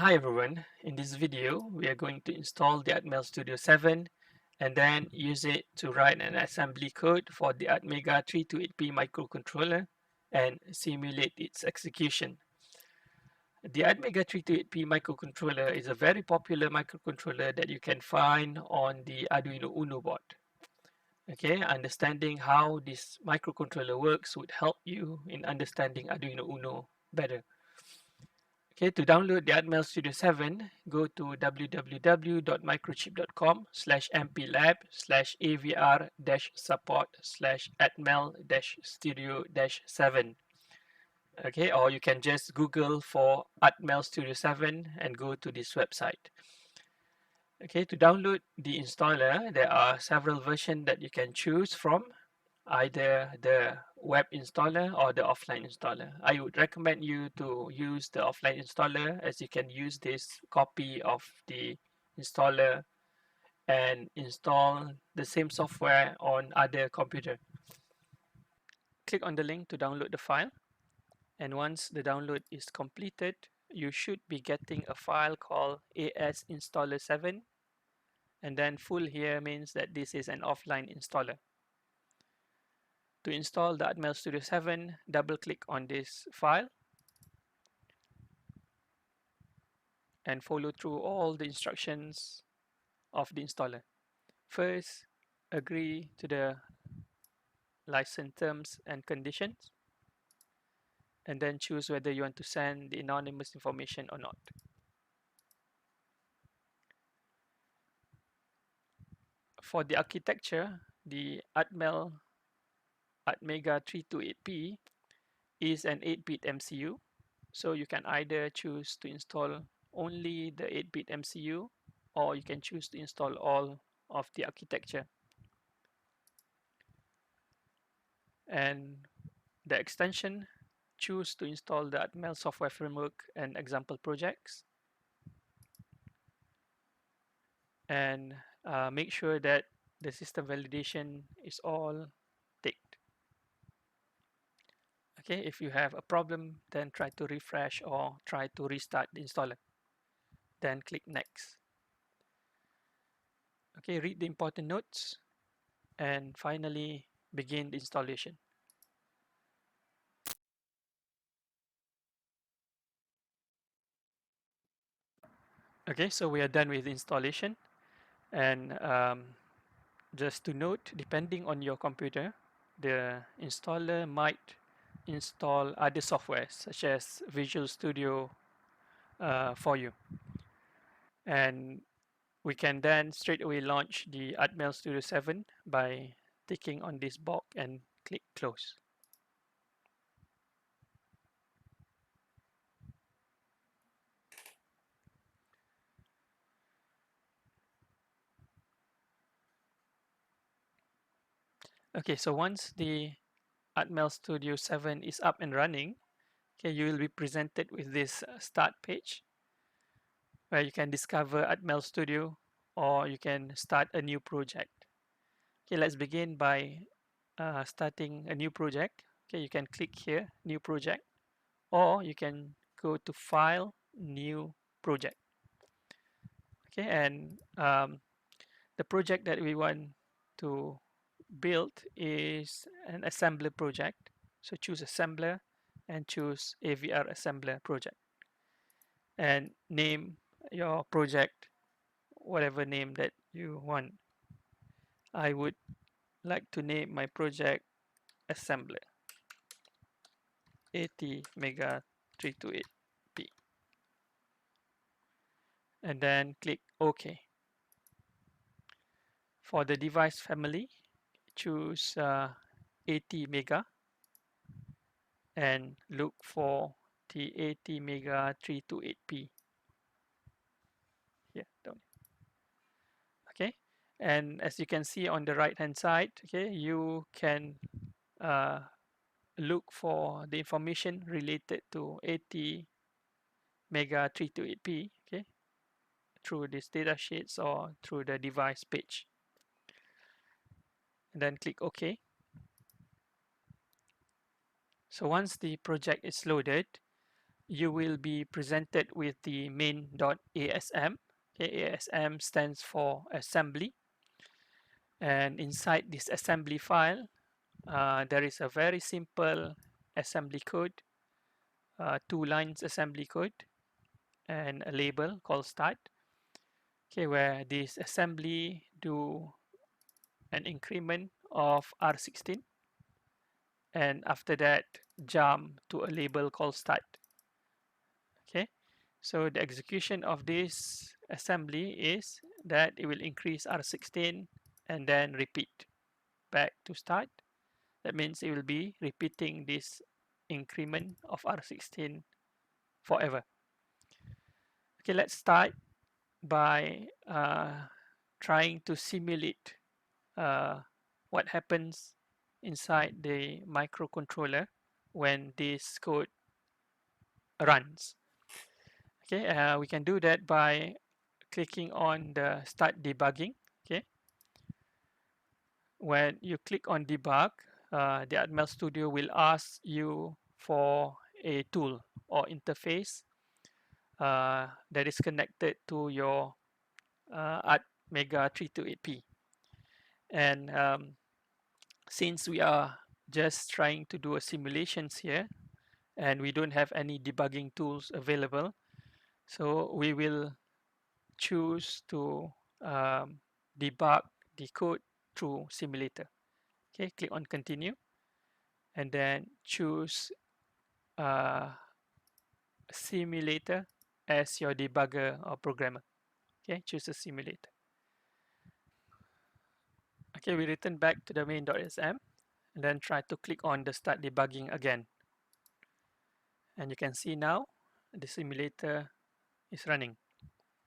Hi everyone, in this video we are going to install the Atmel Studio 7 and then use it to write an assembly code for the ATmega328P microcontroller and simulate its execution. The ATmega328P microcontroller is a very popular microcontroller that you can find on the Arduino Uno board. Okay, understanding how this microcontroller works would help you in understanding Arduino Uno better. Okay, to download the Atmel Studio 7, go to www.microchip.com/mplab/avr-support/atmel-studio-7. Okay, or you can just Google for Atmel Studio 7 and go to this website. Okay, to download the installer, there are several versions that you can choose from, either the web installer or the offline installer. I would recommend you to use the offline installer, as you can use this copy of the installer and install the same software on other computer. Click on the link to download the file, and once the download is completed, you should be getting a file called AS installer 7, and then full here means that this is an offline installer. To install the Atmel Studio 7, double click on this file and follow through all the instructions of the installer. First, agree to the license terms and conditions, and then choose whether you want to send the anonymous information or not. For the architecture, the Atmel ATmega328P is an 8-bit MCU, so you can either choose to install only the 8-bit MCU, or you can choose to install all of the architecture. And the extension, choose to install the Atmel software framework and example projects, and make sure that the system validation is all ticked. Okay, if you have a problem, then try to refresh or try to restart the installer. Then click next. Okay, read the important notes and finally begin the installation. Okay, so we are done with the installation, and just to note, depending on your computer, the installer might install other software such as Visual Studio for you. And we can then straight away launch the Atmel Studio 7 by clicking on this box and click close. Okay, so once the Atmel Studio 7 is up and running, okay, you will be presented with this start page where you can discover Atmel Studio, or you can start a new project. Okay, let's begin by starting a new project. Okay, you can click here, new project, or you can go to File, New Project. Okay, and the project that we want to build is an assembler project. So choose assembler and choose AVR assembler project, and name your project whatever name that you want. I would like to name my project assembler ATmega328P, and then click OK. For the device family, choose ATmega and look for the ATmega328P here down. Okay, and as you can see on the right hand side, okay, you can look for the information related to ATmega328P, okay, through this data sheets or through the device page, and then click OK. So once the project is loaded, you will be presented with the main.asm. Okay, ASM stands for assembly, and inside this assembly file there is a very simple assembly code, 2 lines assembly code, and a label called start. Okay, where this assembly do an increment of R16, and after that jump to a label called start. Okay, so the execution of this assembly is that it will increase R16 and then repeat back to start. That means it will be repeating this increment of R16 forever. Okay, let's start by trying to simulate what happens inside the microcontroller when this code runs. Okay, we can do that by clicking on the start debugging. Okay, when you click on debug, the Atmel Studio will ask you for a tool or interface that is connected to your ATmega328P. And since we are just trying to do a simulations here and we don't have any debugging tools available, so we will choose to debug the code through simulator. Okay, click on continue and then choose uh, simulator as your debugger or programmer. Okay, choose a simulator. Okay, we return back to the main.sm and then try to click on the start debugging again. And you can see now the simulator is running.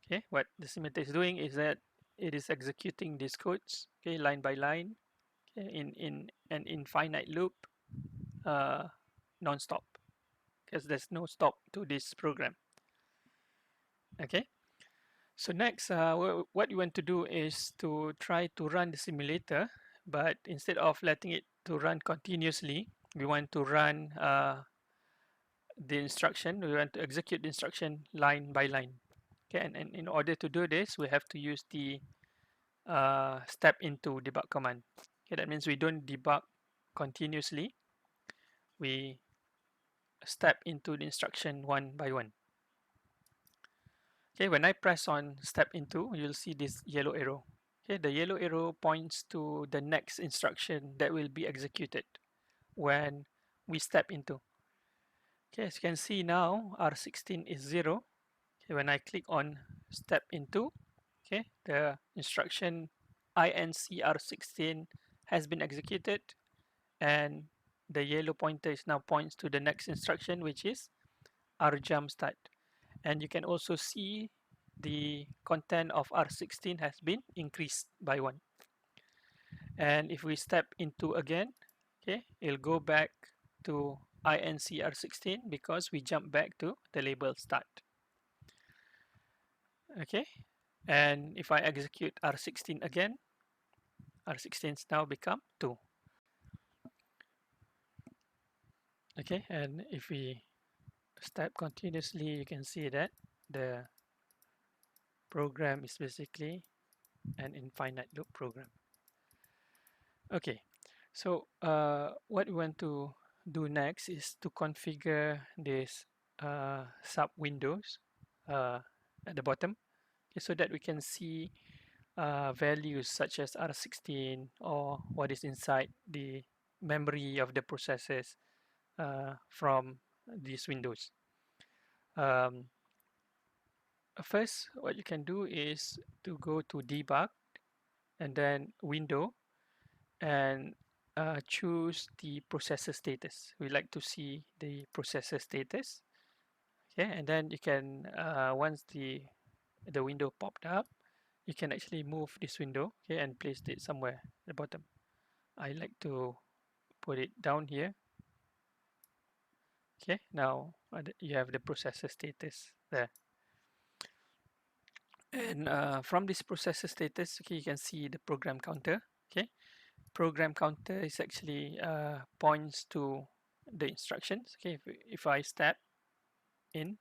Okay, what the simulator is doing is that it is executing these codes, okay, line by line, okay, in an infinite loop, non-stop, because there's no stop to this program. Okay, so next, what you want to do is to try to run the simulator, but instead of letting it to run continuously, we want to run the instruction. We want to execute the instruction line by line. Okay, and in order to do this, we have to use the step into debug command. Okay, that means we don't debug continuously. We step into the instruction one by one. Okay, when I press on step into, you'll see this yellow arrow. Okay, the yellow arrow points to the next instruction that will be executed when we step into. Okay, as you can see now, R16 is 0. Okay, when I click on step into, okay, the instruction INCR16 has been executed, and the yellow pointer is now points to the next instruction, which is RJump start. And you can also see the content of R16 has been increased by 1. And if we step into again, okay, it'll go back to INCR16 because we jump back to the label start. Okay, and if I execute R16 again, R16's now become 2. Okay, and if we step continuously, you can see that the program is basically an infinite loop program. Okay, so what we want to do next is to configure this sub windows at the bottom, okay, so that we can see values such as R16 or what is inside the memory of the processes from these windows. First, what you can do is to go to debug and then window and choose the processor status. We like to see the processor status. Okay, and then you can once the window popped up, you can actually move this window, okay, and place it somewhere at the bottom. I like to put it down here. Okay, now you have the processor status there. And from this processor status, okay, you can see the program counter. Okay, program counter is actually points to the instructions. Okay, if I step, in.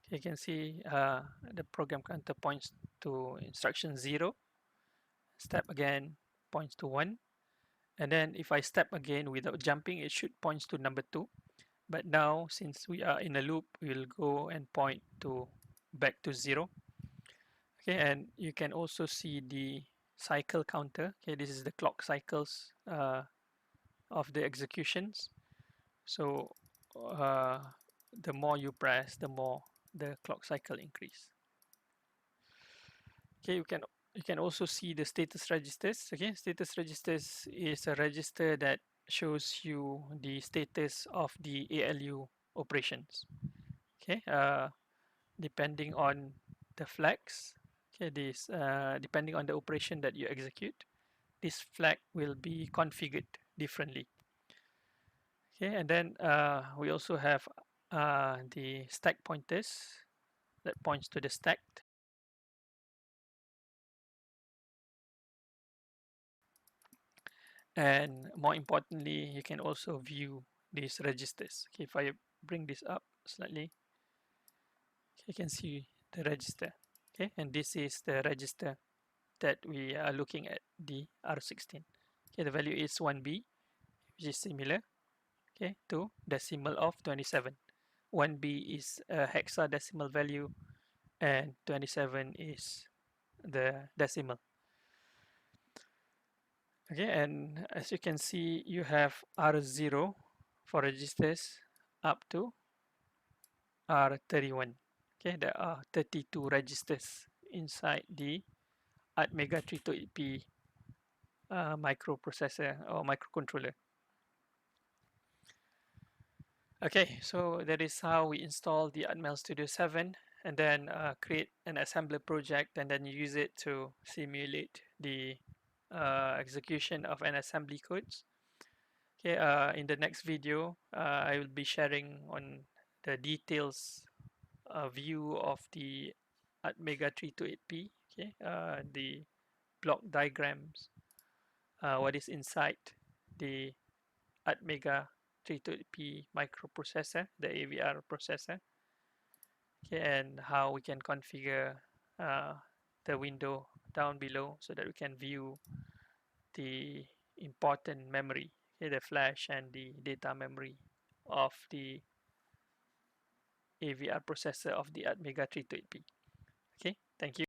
You can see the program counter points to instruction 0. Step again points to 1. And then if I step again without jumping, it should points to number 2. But now, since we are in a loop, we will go and point to back to 0. Okay, and you can also see the cycle counter. Okay, this is the clock cycles of the executions. So uh, the more you press, the more the clock cycle increase. Okay, you can also see the status registers. Okay, status registers is a register that shows you the status of the ALU operations. Okay, depending on the flags. Okay, this depending on the operation that you execute, this flag will be configured differently. Okay, and then we also have the stack pointers that points to the stacked. And more importantly, you can also view these registers. Okay, if I bring this up slightly, you can see the register. Okay, and this is the register that we are looking at, the R16. Okay, the value is 1B, which is similar, okay, to decimal of 27. 1B is a hexadecimal value and 27 is the decimal. Okay, and as you can see, you have R0 for registers up to R31. Okay, there are 32 registers inside the ATmega328P microprocessor or microcontroller. Okay, so that is how we install the Atmel Studio 7 and then create an assembler project and then use it to simulate the execution of an assembly codes. Okay, in the next video, I will be sharing on the details view of the Atmega 328P, okay, the block diagrams, what is inside the Atmega 328P microprocessor, the AVR processor, okay, and how we can configure uh, the window down below so that we can view the important memory, okay, the flash and the data memory of the AVR processor of the Atmega 328P. Okay, thank you.